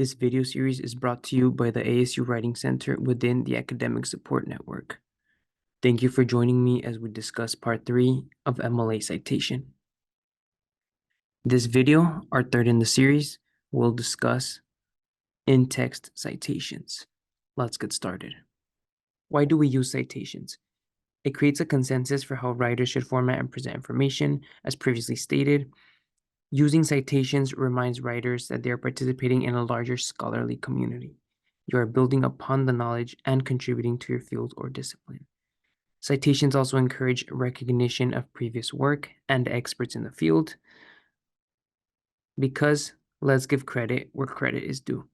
This video series is brought to you by the ASU Writing Center within the Academic Support Network. Thank you for joining me as we discuss Part 3 of MLA Citation. This video, our third in the series, will discuss in-text citations. Let's get started. Why do we use citations? It creates a consensus for how writers should format and present information, as previously stated. Using citations reminds writers that they are participating in a larger scholarly community. You are building upon the knowledge and contributing to your field or discipline. Citations also encourage recognition of previous work and experts in the field, because let's give credit where credit is due.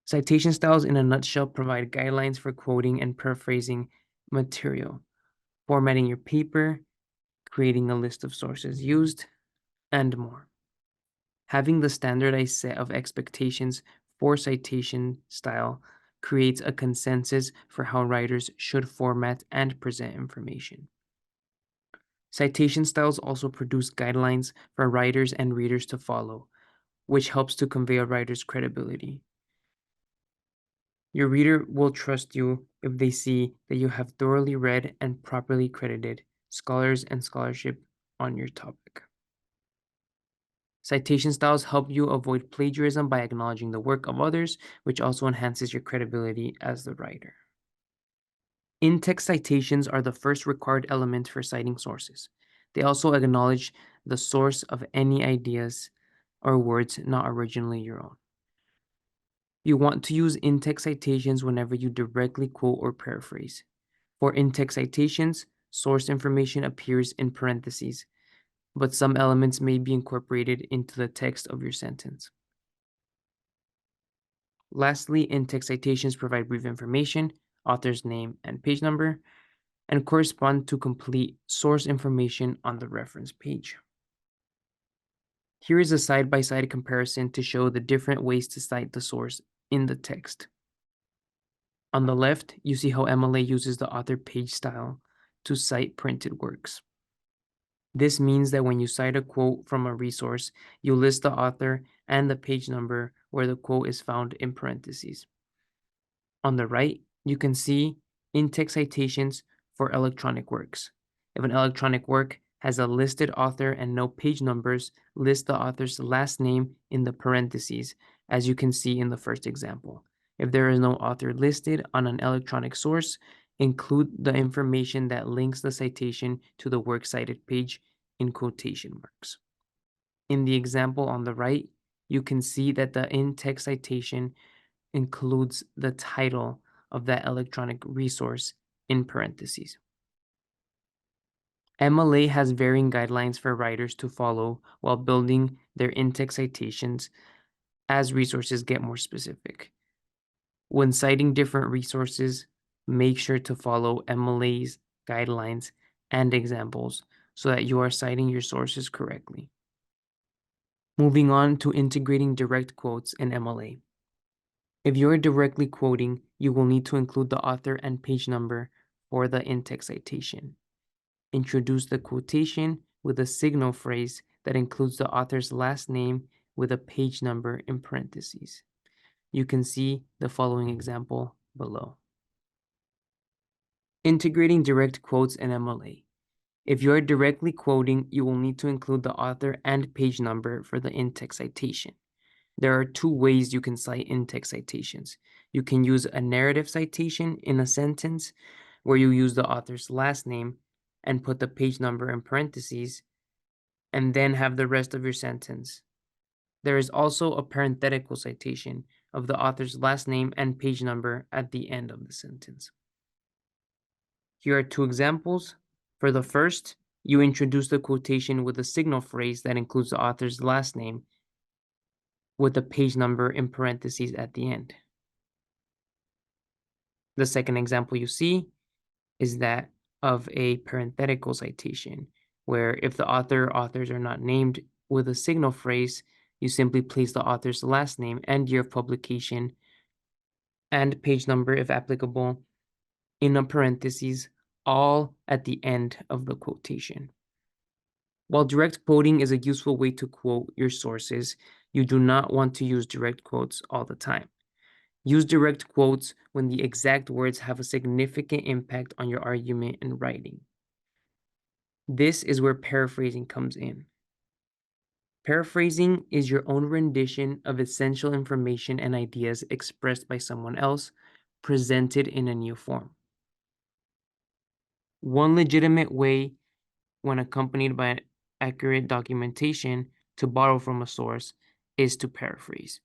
Citation styles in a nutshell provide guidelines for quoting and paraphrasing material, formatting your paper, creating a list of sources used, and more. Having the standardized set of expectations for citation style creates a consensus for how writers should format and present information. Citation styles also produce guidelines for writers and readers to follow, which helps to convey a writer's credibility. Your reader will trust you if they see that you have thoroughly read and properly credited scholars and scholarship on your topic. Citation styles help you avoid plagiarism by acknowledging the work of others, which also enhances your credibility as the writer. In-text citations are the first required element for citing sources. They also acknowledge the source of any ideas or words not originally your own. You want to use in-text citations whenever you directly quote or paraphrase. For in-text citations, source information appears in parentheses, but some elements may be incorporated into the text of your sentence. Lastly, in-text citations provide brief information, author's name and page number, and correspond to complete source information on the reference page. Here is a side-by-side comparison to show the different ways to cite the source in the text. On the left, you see how MLA uses the author page style to cite printed works. This means that when you cite a quote from a resource, you list the author and the page number where the quote is found in parentheses. On the right, you can see in-text citations for electronic works. If an electronic work has a listed author and no page numbers, list the author's last name in the parentheses, as you can see in the first example. If there is no author listed on an electronic source, include the information that links the citation to the works cited page in quotation marks. In the example on the right, you can see that the in-text citation includes the title of that electronic resource in parentheses. MLA has varying guidelines for writers to follow while building their in-text citations as resources get more specific. When citing different resources, make sure to follow MLA's guidelines and examples so that you are citing your sources correctly. Moving on to integrating direct quotes in MLA. If you're directly quoting, you will need to include the author and page number for the in-text citation. Introduce the quotation with a signal phrase that includes the author's last name with a page number in parentheses. You can see the following example below. Integrating direct quotes in MLA. If you are directly quoting, you will need to include the author and page number for the in-text citation. There are two ways you can cite in-text citations. You can use a narrative citation in a sentence where you use the author's last name and put the page number in parentheses, and then have the rest of your sentence. There is also a parenthetical citation of the author's last name and page number at the end of the sentence. Here are two examples. For the first, you introduce the quotation with a signal phrase that includes the author's last name with a page number in parentheses at the end. The second example you see is that of a parenthetical citation, where if the authors are not named with a signal phrase, you simply place the author's last name and year of publication and page number, if applicable, in a parentheses, all at the end of the quotation. While direct quoting is a useful way to quote your sources, You do not want to use direct quotes all the time. Use direct quotes when the exact words have a significant impact on your argument and writing. This is where paraphrasing comes in. Paraphrasing is your own rendition of essential information and ideas expressed by someone else, presented in a new form. One legitimate way, when accompanied by accurate documentation, to borrow from a source is to paraphrase.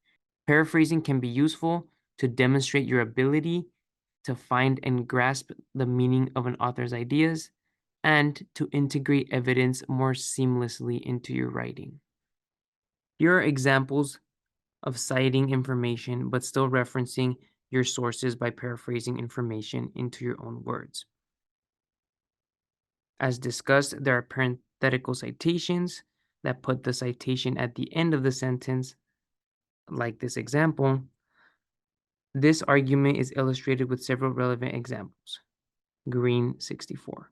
Paraphrasing can be useful to demonstrate your ability to find and grasp the meaning of an author's ideas and to integrate evidence more seamlessly into your writing. Here are examples of citing information but still referencing your sources by paraphrasing information into your own words. As discussed, there are parenthetical citations that put the citation at the end of the sentence, like this example. This argument is illustrated with several relevant examples. Green 64.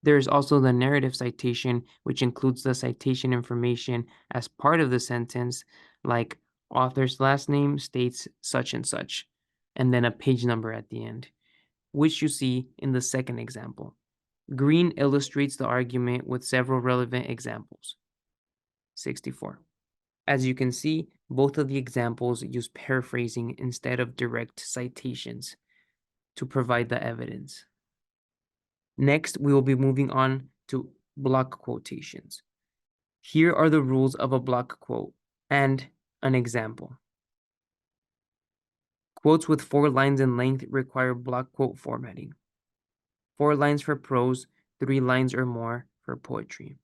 There is also the narrative citation, which includes the citation information as part of the sentence, like author's last name states such and then a page number at the end, which you see in the second example. Green illustrates the argument with several relevant examples. 64. As you can see, both of the examples use paraphrasing instead of direct citations to provide the evidence. Next, we will be moving on to block quotations. Here are the rules of a block quote and an example. Quotes with 4 lines in length require block quote formatting. 4 lines for prose, 3 lines or more for poetry.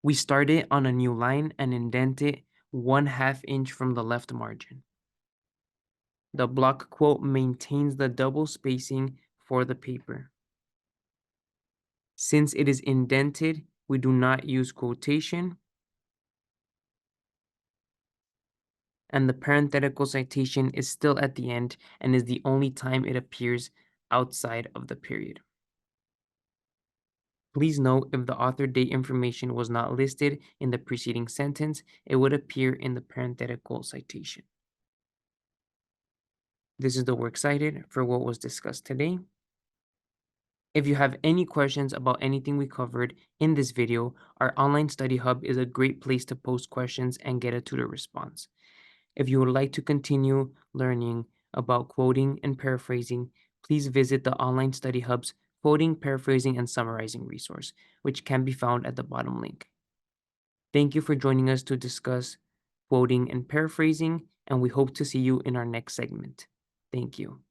We start it on a new line and indent it 1/2 inch from the left margin. The block quote maintains the double spacing for the paper. Since it is indented, we do not use quotation, and the parenthetical citation is still at the end and is the only time it appears outside of the period. Please note, if the author date information was not listed in the preceding sentence, it would appear in the parenthetical citation. This is the works cited for what was discussed today. If you have any questions about anything we covered in this video, our online study hub is a great place to post questions and get a tutor response. If you would like to continue learning about quoting and paraphrasing, please visit the online study hub's quoting, paraphrasing, and summarizing resource, which can be found at the bottom link. Thank you for joining us to discuss quoting and paraphrasing, and we hope to see you in our next segment. Thank you.